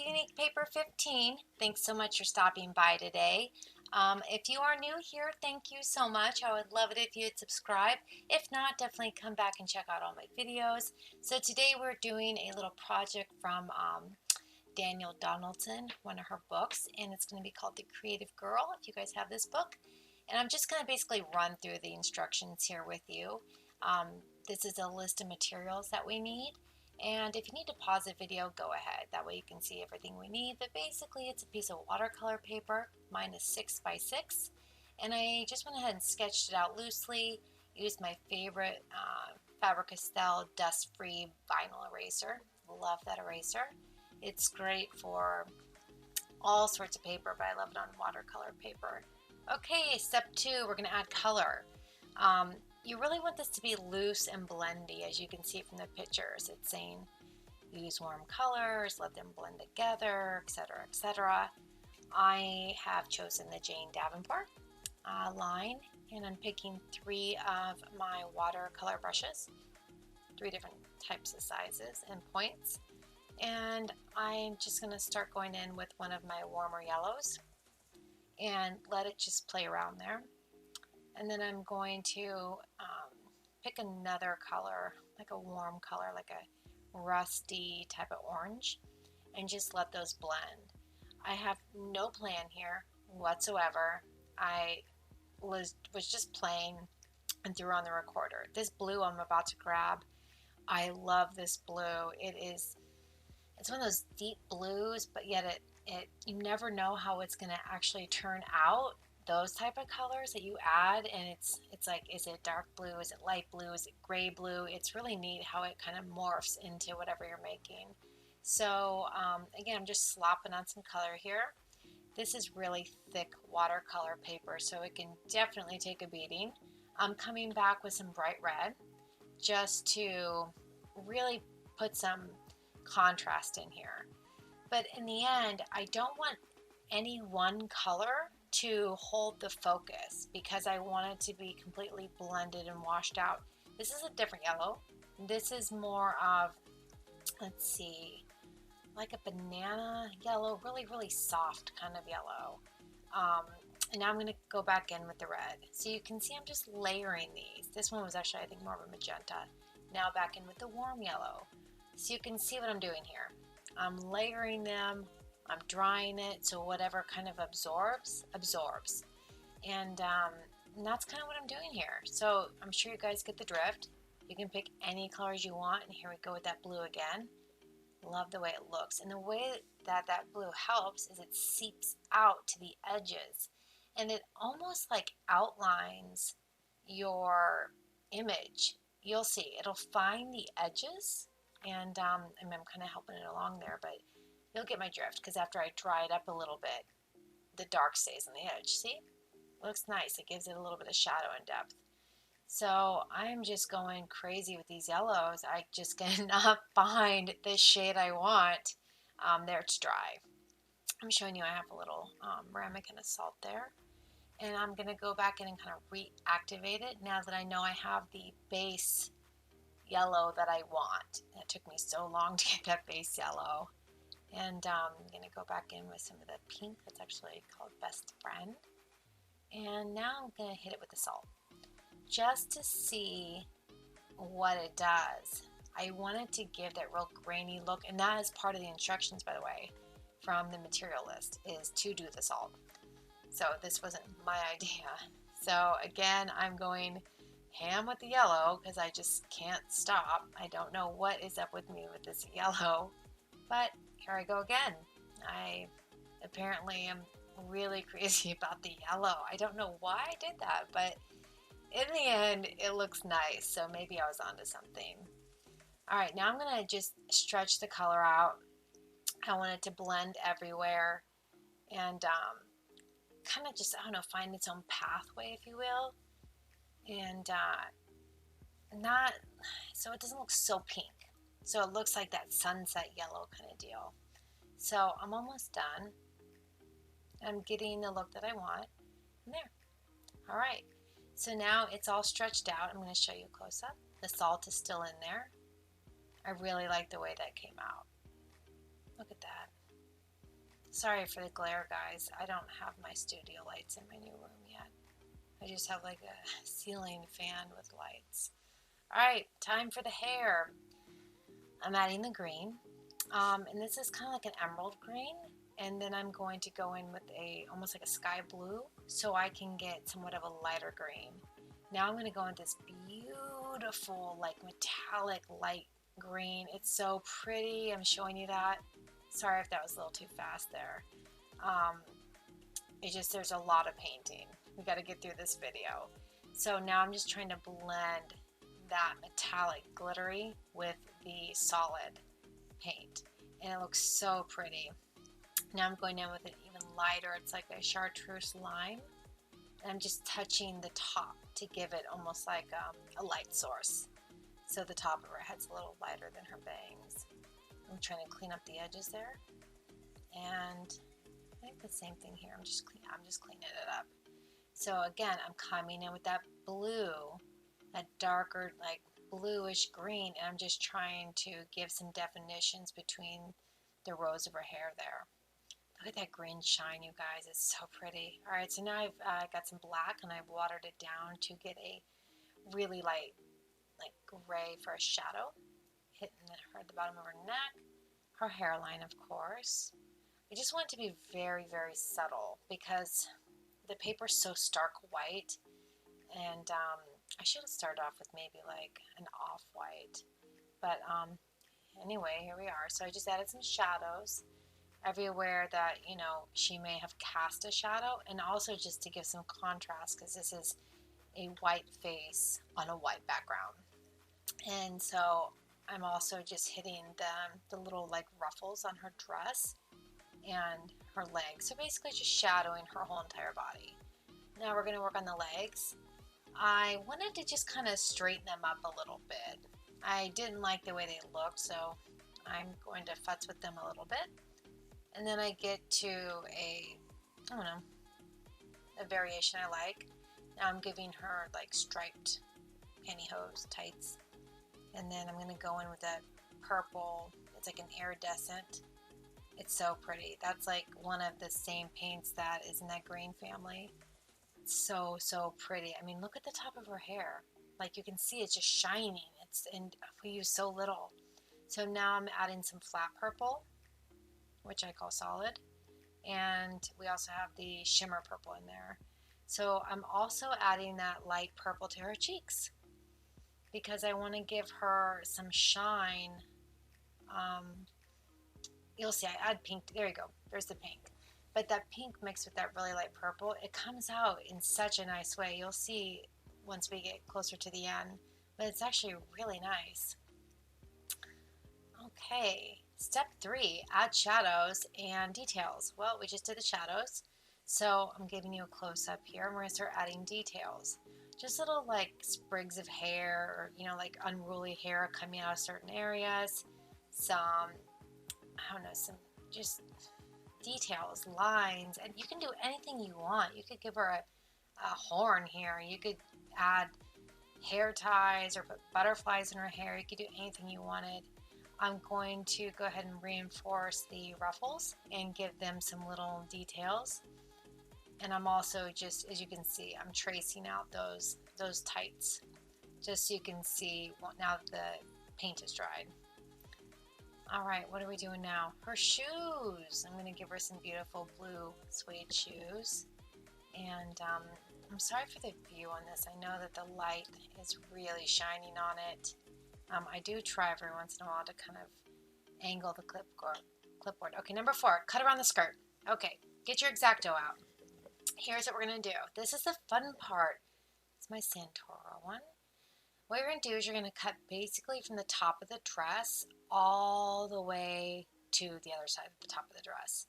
Unique Paper 15. Thanks so much for stopping by today. If you are new here, thank you so much. I would love it if you would subscribe. If not, definitely come back and check out all my videos. So today we're doing a little project from Danielle Donaldson, one of her books, and it's going to be called The Creative Girl, if you guys have this book. And I'm just going to basically run through the instructions here with you. This is a list of materials that we need. And if you need to pause the video, go ahead. That way you can see everything we need. But basically, it's a piece of watercolor paper. Mine is 6 by 6. And I just went ahead and sketched it out loosely. Used my favorite Faber-Castell dust-free vinyl eraser. Love that eraser. It's great for all sorts of paper, but I love it on watercolor paper. Okay, step 2, we're going to add color. You really want this to be loose and blendy, as you can see from the pictures. It's saying use warm colors, let them blend together, etc., etc. I have chosen the Jane Davenport line, and I'm picking 3 of my watercolor brushes, 3 different types of sizes and points. And I'm just going to start going in with one of my warmer yellows and let it just play around there. And then I'm going to pick another color, like a warm color, like a rusty type of orange, and just let those blend. I have no plan here whatsoever. I was just playing and threw on the recorder. This blue I'm about to grab, I love this blue. It's one of those deep blues, but yet you never know how it's going to actually turn out. Those type of colors that you add, and it's like, is it dark blue, is it light blue, is it gray blue? It's really neat how it kind of morphs into whatever you're making. So again, I'm just slopping on some color here. This is really thick watercolor paper, so it can definitely take a beating. I'm coming back with some bright red just to really put some contrast in here. But in the end, I don't want any one color to hold the focus because I want it to be completely blended and washed out. This is a different yellow. This is more of, let's see, like a banana yellow, really, really soft kind of yellow. And now I'm going to go back in with the red. So you can see I'm just layering these. This one was actually, I think, more of a magenta. Now back in with the warm yellow. So you can see what I'm doing here. I'm layering them. I'm drying it, so whatever kind of absorbs. And that's kind of what I'm doing here. So I'm sure you guys get the drift. You can pick any colors you want, and here we go with that blue again. Love the way it looks. And the way that blue helps is it seeps out to the edges, and it almost like outlines your image. You'll see, it'll find the edges, and I'm kind of helping it along there, but you'll get my drift, because after I dry it up a little bit, the dark stays on the edge. See? It looks nice. It gives it a little bit of shadow and depth. So I'm just going crazy with these yellows. I just cannot find the shade I want. There, it's dry. I'm showing you I have a little ramekin and a salt there. And I'm going to go back in and kind of reactivate it now that I know I have the base yellow that I want. It took me so long to get that base yellow. And I'm going to go back in with some of the pink that's actually called Best Friend. And now I'm going to hit it with the salt just to see what it does. I wanted to give that real grainy look, and that is part of the instructions, by the way, from the material list, is to do the salt. So this wasn't my idea. So again, I'm going ham with the yellow because I just can't stop. I don't know what is up with me with this yellow, but here I go again. I apparently am really crazy about the yellow. I don't know why I did that, but in the end, it looks nice. So maybe I was onto something. All right, now I'm going to just stretch the color out. I want it to blend everywhere and kind of just, I don't know, find its own pathway, if you will. And not, so it doesn't look so pink. So it looks like that sunset yellow kind of deal. So I'm almost done. I'm getting the look that I want. And there. All right. So now it's all stretched out. I'm going to show you close up. The salt is still in there. I really like the way that came out. Look at that. Sorry for the glare, guys. I don't have my studio lights in my new room yet. I just have like a ceiling fan with lights. Alright, time for the hair. I'm adding the green. And this is kind of like an emerald green. And then I'm going to go in with almost like a sky blue so I can get somewhat of a lighter green. Now I'm going to go into this beautiful like metallic light green. It's so pretty. I'm showing you that. Sorry if that was a little too fast there. It's just there's a lot of painting. We got to get through this video. So now I'm just trying to blend that metallic glittery with the solid paint. And it looks so pretty. Now I'm going in with it even lighter. It's like a chartreuse lime. And I'm just touching the top to give it almost like a light source. So the top of her head's a little lighter than her bangs. I'm trying to clean up the edges there. And I think the same thing here. I'm just cleaning it up. So again, I'm coming in with that blue, that darker like bluish green, and I'm just trying to give some definitions between the rows of her hair there. Look at that green shine, you guys. It's so pretty. All right, so now I've got some black and I've watered it down to get a really light, like gray for a shadow, hitting her at the bottom of her neck, her hairline, of course. I just want it to be very, very subtle because the paper's so stark white, and I should have started off with maybe like an off-white, but anyway, here we are. So I just added some shadows everywhere that, you know, she may have cast a shadow, and also just to give some contrast because this is a white face on a white background. And so I'm also just hitting the little like ruffles on her dress and her legs. So basically just shadowing her whole entire body. Now we're going to work on the legs. I wanted to just kind of straighten them up a little bit. I didn't like the way they looked, so I'm going to futz with them a little bit. And then I get to I don't know, a variation I like. Now I'm giving her like striped pantyhose, tights. And then I'm going to go in with that purple. It's like an iridescent. It's so pretty. That's like one of the same paints that is in that green family. It's so, so pretty. I mean, look at the top of her hair. Like you can see it's just shining. And we use so little. So now I'm adding some flat purple, which I call solid. And we also have the shimmer purple in there. So I'm also adding that light purple to her cheeks because I want to give her some shine. You'll see I add pink. There you go. There's the pink. But that pink mixed with that really light purple, it comes out in such a nice way. You'll see once we get closer to the end. But it's actually really nice. Okay, step 3, add shadows and details. Well, we just did the shadows, so I'm giving you a close-up here, and we're going to start adding details. Just little like sprigs of hair, or you know, like unruly hair coming out of certain areas. Some, I don't know, some just details, lines, and you can do anything you want. You could give her a horn here. You could add hair ties or put butterflies in her hair. You could do anything you wanted. I'm going to go ahead and reinforce the ruffles and give them some little details. And I'm also just, as you can see, I'm tracing out those tights just so you can see now that the paint is dried. All right, what are we doing now? Her shoes. I'm going to give her some beautiful blue suede shoes. And I'm sorry for the view on this. I know that the light is really shining on it. I do try every once in a while to kind of angle the clipboard. Okay, number 4, cut around the skirt. Okay, get your X-Acto out. Here's what we're going to do. This is the fun part. It's my Santoro one. What you're going to do is you're going to cut basically from the top of the dress all the way to the other side of the top of the dress.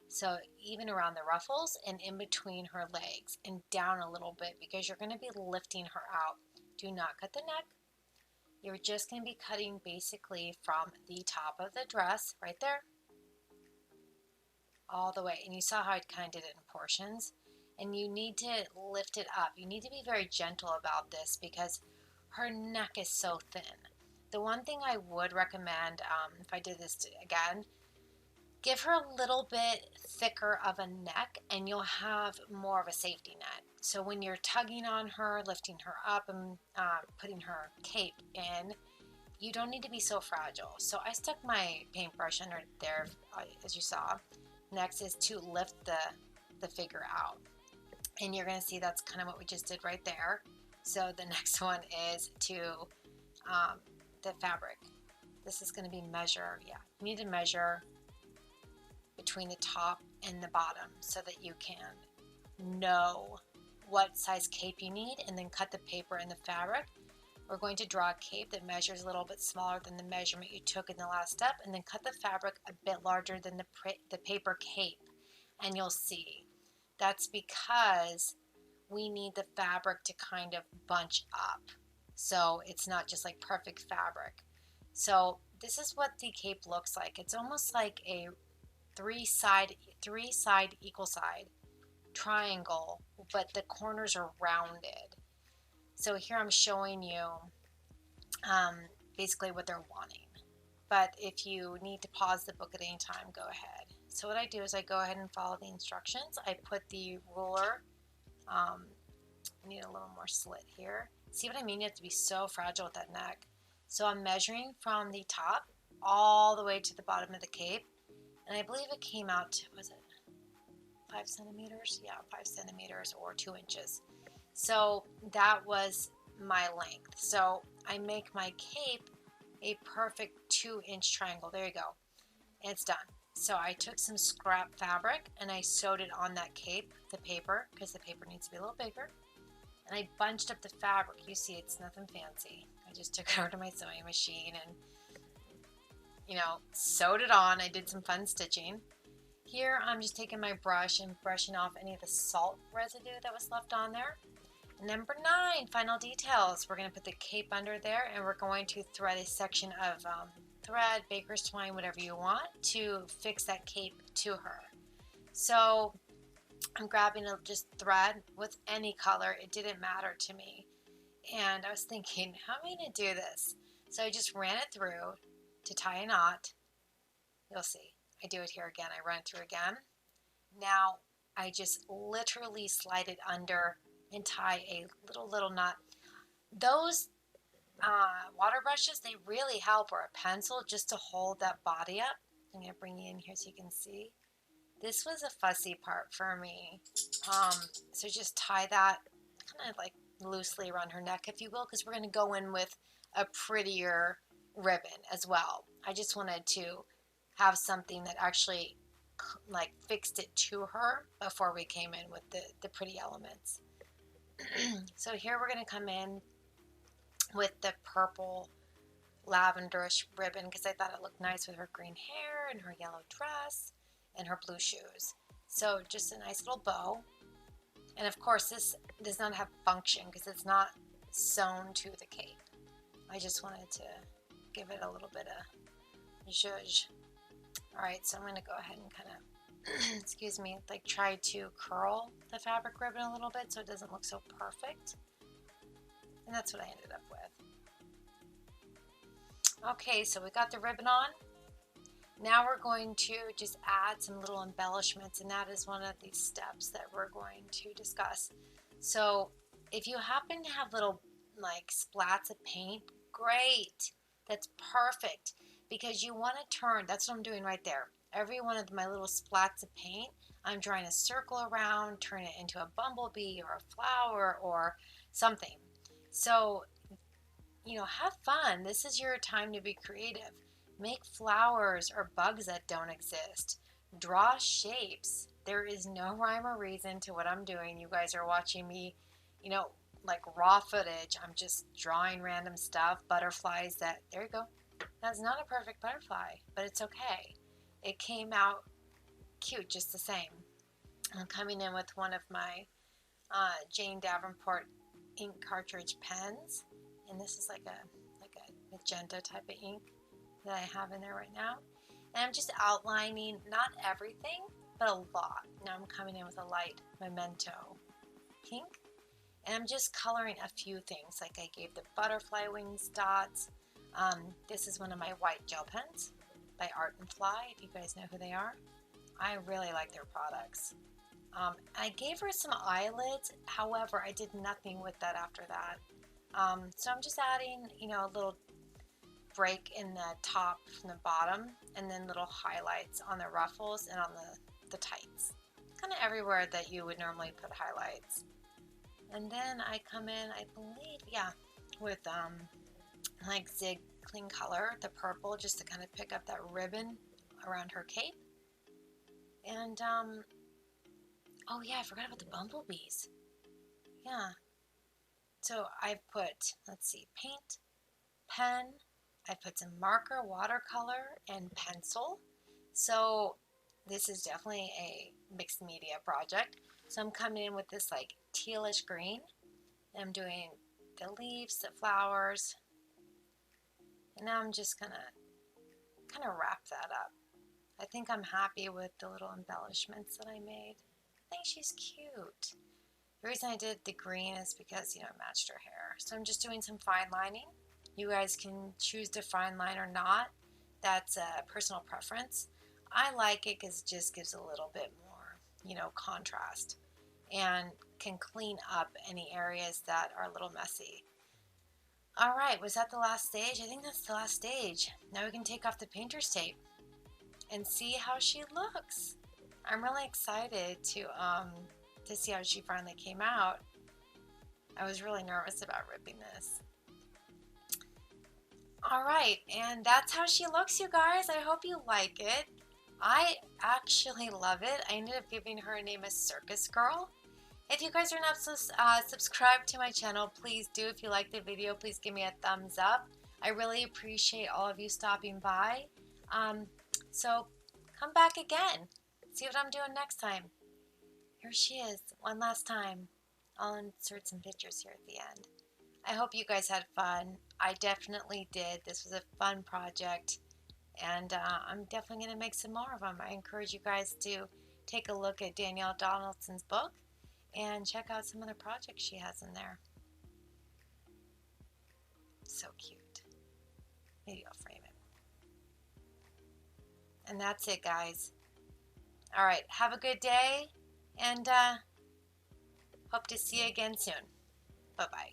So even around the ruffles and in between her legs and down a little bit because you're going to be lifting her out. Do not cut the neck. You're just going to be cutting basically from the top of the dress, right there, all the way. And you saw how I kind of did it in portions. And you need to lift it up. You need to be very gentle about this because her neck is so thin. The one thing I would recommend, if I did this again, Give her a little bit thicker of a neck and you'll have more of a safety net. So when you're tugging on her, lifting her up and putting her cape in, you don't need to be so fragile. So I stuck my paintbrush under there, as you saw. Next is to lift the figure out. And you're going to see that's kind of what we just did right there. So the next one is to the fabric. This is going to be measure. Yeah, you need to measure between the top and the bottom so that you can know what size cape you need, and then cut the paper and the fabric. We're going to draw a cape that measures a little bit smaller than the measurement you took in the last step, and then cut the fabric a bit larger than the paper cape. And you'll see that's because we need the fabric to kind of bunch up, so it's not just like perfect fabric. So this is what the cape looks like. It's almost like a three side equal side triangle, but the corners are rounded. So here I'm showing you basically what they're wanting. But if you need to pause the book at any time, go ahead. So what I do is I go ahead and follow the instructions. I put the ruler, I need a little more slit here. See what I mean? You have to be so fragile with that neck. So I'm measuring from the top all the way to the bottom of the cape. And I believe it came out to, was it 5 centimeters? Yeah, 5 centimeters or 2 inches. So that was my length. So I make my cape a perfect 2-inch triangle. There you go. And it's done. So I took some scrap fabric and I sewed it on that cape, the paper, because the paper needs to be a little bigger. And I bunched up the fabric. You see, it's nothing fancy. I just took it over to my sewing machine and, sewed it on. I did some fun stitching. Here, I'm just taking my brush and brushing off any of the salt residue that was left on there. Number 9, final details. We're going to put the cape under there, and we're going to thread a section of thread, baker's twine, whatever you want, to fix that cape to her. So I'm grabbing just thread with any color. It didn't matter to me. And I was thinking, how am I going to do this? So I just ran it through to tie a knot. You'll see. I do it here again. I run it through again. Now I just literally slide it under and tie a little knot. Those water brushes, they really help, or a pencil, just to hold that body up. I'm going to bring you in here so you can see. This was a fussy part for me. So just tie that kind of like loosely around her neck, if you will, because we're going to go in with a prettier ribbon as well. I just wanted to have something that actually like fixed it to her before we came in with the pretty elements. So here we're going to come in with the purple lavenderish ribbon because I thought it looked nice with her green hair and her yellow dress and her blue shoes. So just a nice little bow. And of course this does not have function because it's not sewn to the cape. I just wanted to give it a little bit of zhuzh. Alright, so I'm going to go ahead and kind of excuse me, like try to curl the fabric ribbon a little bit so it doesn't look so perfect. And that's what I ended up with. Okay, so we got the ribbon on. Now we're going to just add some little embellishments, and that is one of these steps that we're going to discuss. So if you happen to have little like splats of paint, great. That's perfect because you want to turn, that's what I'm doing right there. Every one of my little splats of paint, I'm drawing a circle around, turn it into a bumblebee or a flower or something. So, have fun. This is your time to be creative. Make flowers or bugs that don't exist. Draw shapes. There is no rhyme or reason to what I'm doing. You guys are watching me, like raw footage. I'm just drawing random stuff, butterflies that, there you go. That's not a perfect butterfly, but it's okay. It came out cute just the same. I'm coming in with one of my Jane Davenport ink cartridge pens, and this is like a magenta type of ink that I have in there right now. And I'm just outlining not everything, but a lot. Now I'm coming in with a light memento pink, and I'm just coloring a few things. Like I gave the butterfly wings dots. This is one of my white gel pens. by Art and Fly, if you guys know who they are. I really like their products. I gave her some eyelids, however, I did nothing with that after that. So I'm just adding, you know, a little break in the top from the bottom, and then little highlights on the ruffles and on the tights. Kind of everywhere that you would normally put highlights. And then I come in, I believe, yeah, with like Zig Clean Color, the purple, just to kind of pick up that ribbon around her cape. And oh yeah, I forgot about the bumblebees. Yeah. So I've put, let's see, paint, pen, I put some marker, watercolor, and pencil. So this is definitely a mixed media project. So I'm coming in with this like tealish green. And I'm doing the leaves, the flowers. And now I'm just gonna kind of wrap that up. I think I'm happy with the little embellishments that I made. I think she's cute. The reason I did the green is because, you know, it matched her hair. So I'm just doing some fine lining. You guys can choose to fine line or not. That's a personal preference. I like it because it just gives a little bit more, you know, contrast and can clean up any areas that are a little messy. All right, was that the last stage? I think that's the last stage. Now we can take off the painter's tape and see how she looks. I'm really excited to see how she finally came out. I was really nervous about ripping this. All right, and that's how she looks, you guys. I hope you like it. I actually love it. I ended up giving her a name as Circus Girl. If you guys are not subscribed to my channel, please do. If you like the video, please give me a thumbs up. I really appreciate all of you stopping by. So come back again. See what I'm doing next time. Here she is, one last time. I'll insert some pictures here at the end. I hope you guys had fun. I definitely did. This was a fun project, and I'm definitely going to make some more of them. I encourage you guys to take a look at Danielle Donaldson's book and check out some of the projects she has in there. So cute. Maybe I'll frame it. And that's it, guys. All right, have a good day, and hope to see you again soon. Bye-bye.